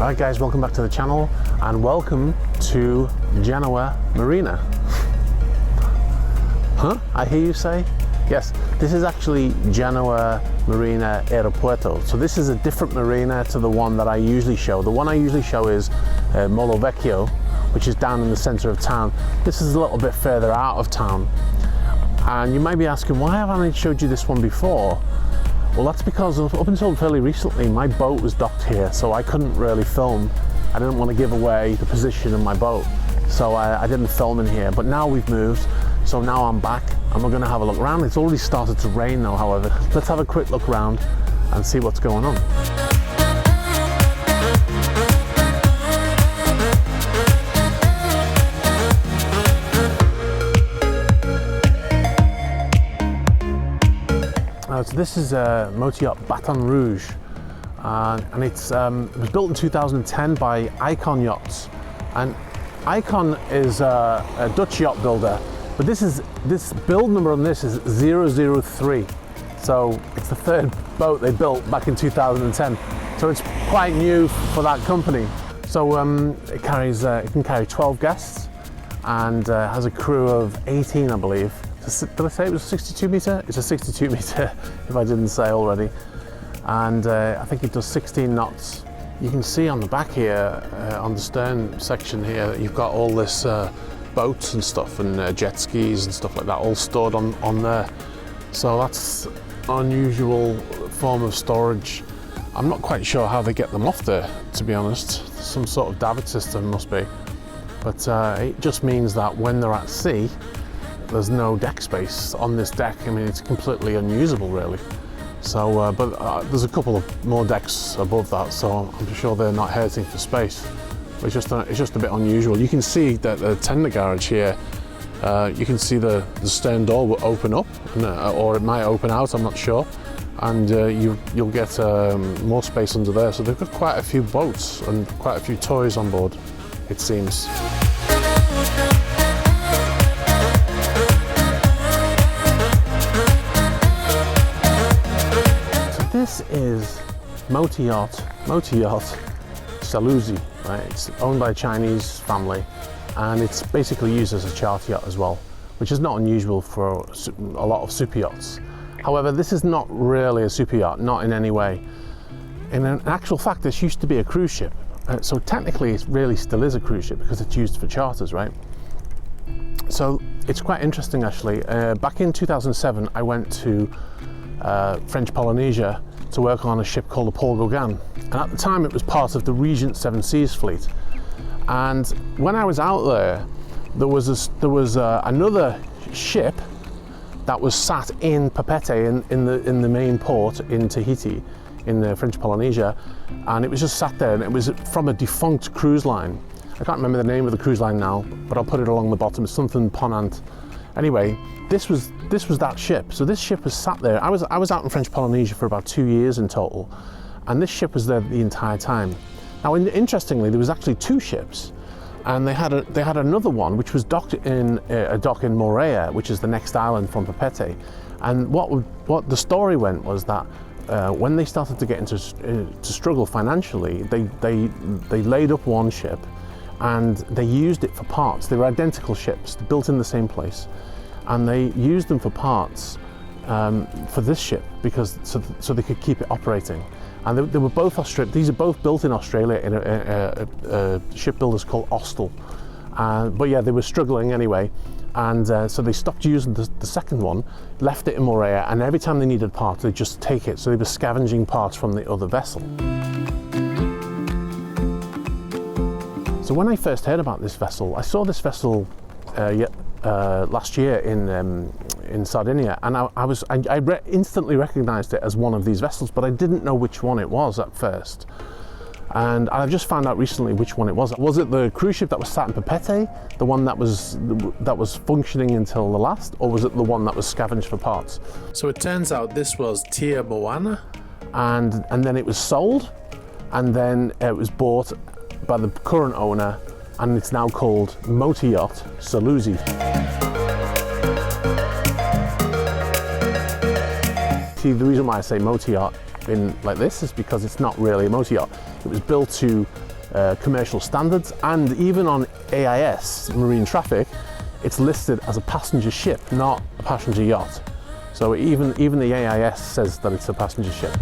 Alright guys, welcome back to the channel and welcome to Genoa Marina. Huh? I hear you say? Yes, this is actually Genoa Marina Aeropuerto. So this is a different marina to the one that I usually show. The one I usually show is Molo Vecchio, which is down in the center of town. This is a little bit further out of town. And you might be asking, why haven't I showed you this one before? Well, that's because up until fairly recently, my boat was docked here, so I couldn't really film. I didn't want to give away the position of my boat, so I didn't film in here. But now we've moved, so now I'm back and we're going to have a look around. It's already started to rain now, however. Let's have a quick look around and see what's going on. So this is a motor yacht Baton Rouge, and it was built in 2010 by Icon Yachts, and Icon is a Dutch yacht builder, but this build number on this is 003, so it's the third boat they built back in 2010, so it's quite new for that company. So it can carry 12 guests and has a crew of 18, I believe. Did I say it was a 62 meter? It's a 62 meter, if I didn't say already. And I think it does 16 knots. You can see on the back here, on the stern section here, you've got all this boats and stuff and jet skis and stuff like that, all stored on there. So that's an unusual form of storage. I'm not quite sure how they get them off there, to be honest. Some sort of davit system must be. But it just means that when they're at sea, there's no deck space on this deck. I mean, it's completely unusable, really. So, but there's a couple of more decks above that, so I'm sure they're not hurting for space. But it's just a bit unusual. You can see that the tender garage here, you can see the stern door will open up, or it might open out, I'm not sure. And you'll get more space under there. So they've got quite a few boats and quite a few toys on board, it seems. This is motor yacht Saluzi, right? It's owned by a Chinese family, and it's basically used as a charter yacht as well, which is not unusual for a lot of super yachts. However, this is not really a super yacht, not in any way. In actual fact, this used to be a cruise ship, so technically it really still is a cruise ship because it's used for charters, right? So it's quite interesting actually. Back in 2007, I went to French Polynesia to work on a ship called the Paul Gauguin, and at the time it was part of the Regent Seven Seas fleet. And when I was out there, there was another ship that was sat in Papeete in the main port in Tahiti, in the French Polynesia, and it was just sat there, and it was from a defunct cruise line. I can't remember the name of the cruise line now, but I'll put it along the bottom. It's something Ponant. Anyway, this was that ship. So this ship was sat there. I was out in French Polynesia for about 2 years in total, and this ship was there the entire time. Now, interestingly, there was actually two ships, and they had another one which was docked in a dock in Moorea, which is the next island from Papeete. And what the story went was that when they started to get into to struggle financially, they laid up one ship, and they used it for parts. They were identical ships, built in the same place, and they used them for parts for this ship because so they could keep it operating. And they were both these are both built in Australia in a shipbuilders called Austal. But yeah, they were struggling anyway, and so they stopped using the second one, left it in Moorea, and every time they needed parts, they'd just take it. So they were scavenging parts from the other vessel. So when I first heard about this vessel, I saw this vessel last year in Sardinia, and I instantly recognized it as one of these vessels, but I didn't know which one it was at first. And I've just found out recently which one it was. Was it the cruise ship that was sat in Papeete, the one that was functioning until the last, or was it the one that was scavenged for parts? So it turns out this was Tia Moana, and then it was sold, and then it was bought by the current owner, and it's now called Motor Yacht Saluzi. See, the reason why I say motor yacht in like this is because it's not really a motor yacht. It was built to commercial standards, and even on AIS, marine traffic, it's listed as a passenger ship, not a passenger yacht. So even the AIS says that it's a passenger ship.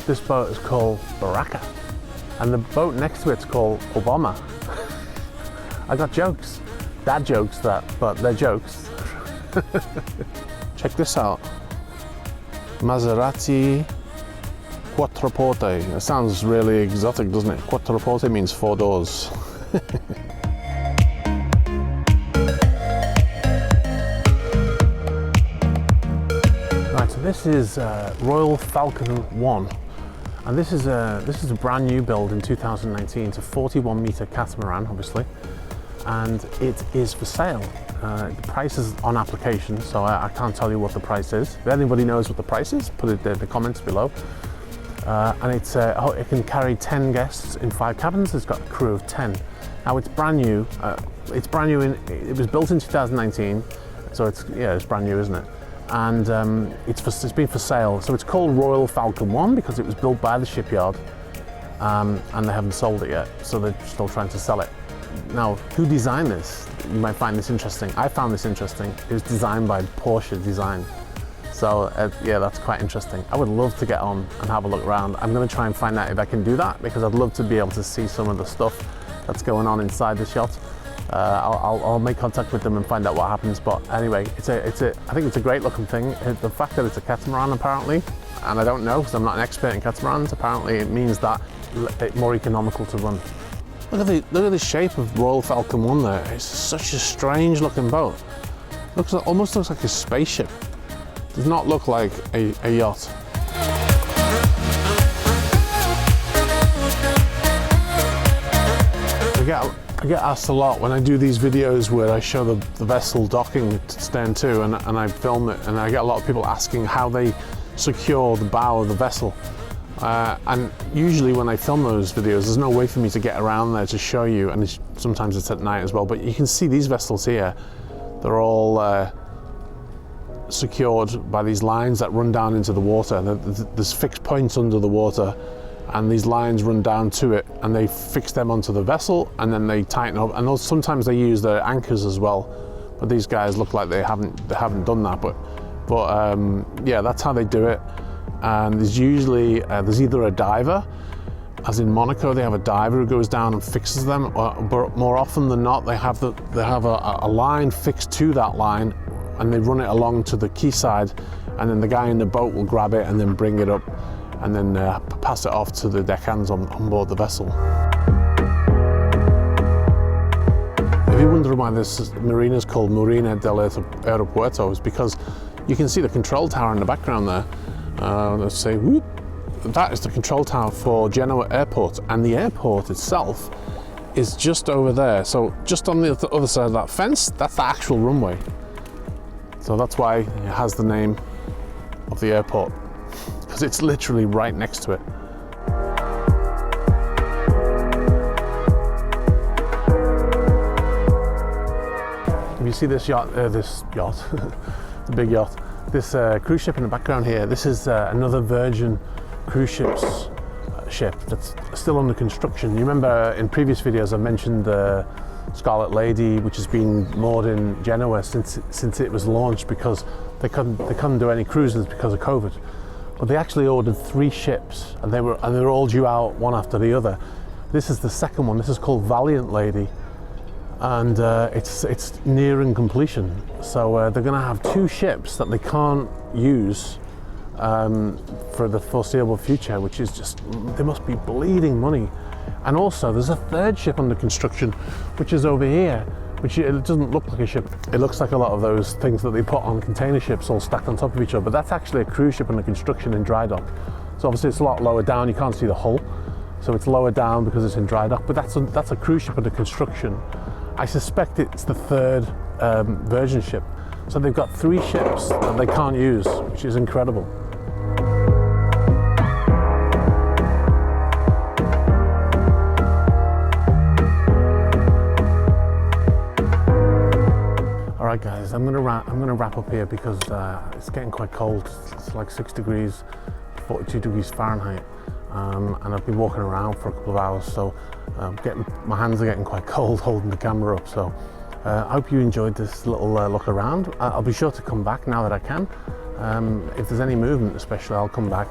This boat is called Baraka, and the boat next to it's called Obama. I got jokes, dad jokes, but they're jokes. Check this out. Maserati Quattroporte. It sounds really exotic, doesn't it? Quattroporte means 4 doors. Right, so this is Royal Falcon 1. And this is a brand new build in 2019. It's a 41-meter catamaran, obviously, and it is for sale. The price is on application, so I can't tell you what the price is. If anybody knows what the price is, put it in the comments below. And it can carry 10 guests in 5 cabins. It's got a crew of 10. Now it's brand new. It was built in 2019, so it's brand new, isn't it? And it's been for sale. So it's called Royal Falcon 1 because it was built by the shipyard, and they haven't sold it yet, so they're still trying to sell it. Now, who designed this? You might find this interesting. I found this interesting. It was designed by Porsche Design. So yeah, that's quite interesting. I would love to get on and have a look around. I'm going to try and find out if I can do that, because I'd love to be able to see some of the stuff that's going on inside this yacht. I'll make contact with them and find out what happens. But anyway, I think it's a great looking thing. The fact that it's a catamaran, apparently, and I don't know because I'm not an expert in catamarans, apparently it means that it's more economical to run. Look at the shape of Royal Falcon 1 there. It's such a strange looking boat. Almost looks like a spaceship. Does not look like a yacht. I get asked a lot when I do these videos where I show the vessel docking to stern to, and I film it, and I get a lot of people asking how they secure the bow of the vessel. And usually when I film those videos, there's no way for me to get around there to show you, and sometimes it's at night as well, but you can see these vessels here. They're all secured by these lines that run down into the water. There's fixed points under the water, and these lines run down to it, and they fix them onto the vessel, and then they tighten up. And sometimes they use their anchors as well, but these guys look like they haven't done that. But yeah, that's how they do it. And there's usually there's either a diver, as in Monaco, they have a diver who goes down and fixes them, but more often than not, they have a line fixed to that line, and they run it along to the quayside, and then the guy in the boat will grab it and then bring it up, and then pass it off to the deckhands on board the vessel. If you're wondering why this marina is called Marina del Aeropuerto, it's because you can see the control tower in the background there. Let's say, whoop, that is the control tower for Genoa Airport, and the airport itself is just over there. So just on the other side of that fence, that's the actual runway. So that's why it has the name of the airport, because it's literally right next to it. If you see this yacht, the big yacht, this cruise ship in the background here, this is another Virgin cruise ship that's still under construction. You remember in previous videos I mentioned the Scarlet Lady, which has been moored in Genoa since it was launched, because they couldn't do any cruises because of COVID. But they actually ordered 3 ships, and they were all due out one after the other. This is the second one. This is called Valiant Lady, and it's nearing completion. So they're going to have 2 ships that they can't use for the foreseeable future, which is just, they must be bleeding money. And also there's a 3rd ship under construction, which is over here, which it doesn't look like a ship. It looks like a lot of those things that they put on container ships all stacked on top of each other, but that's actually a cruise ship under construction in dry dock. So obviously it's a lot lower down, you can't see the hull, so it's lower down because it's in dry dock, but that's a cruise ship under construction. I suspect it's the 3rd Virgin ship. So they've got 3 ships that they can't use, which is incredible. Alright guys, guys, I'm gonna wrap up here because it's getting quite cold. It's like 6 degrees, 42 degrees Fahrenheit, and I've been walking around for a couple of hours, so my hands are getting quite cold holding the camera up. So I hope you enjoyed this little look around. I'll be sure to come back now that I can. If there's any movement especially, I'll come back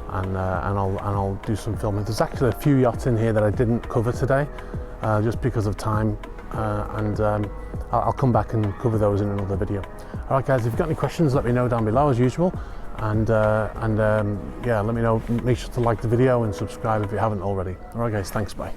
and I'll do some filming. There's actually a few yachts in here that I didn't cover today, just because of time, and I'll come back and cover those in another video. All right guys, if you've got any questions, let me know down below as usual, and yeah, let me know. Make sure to like the video and subscribe if you haven't already. All right guys, thanks, bye.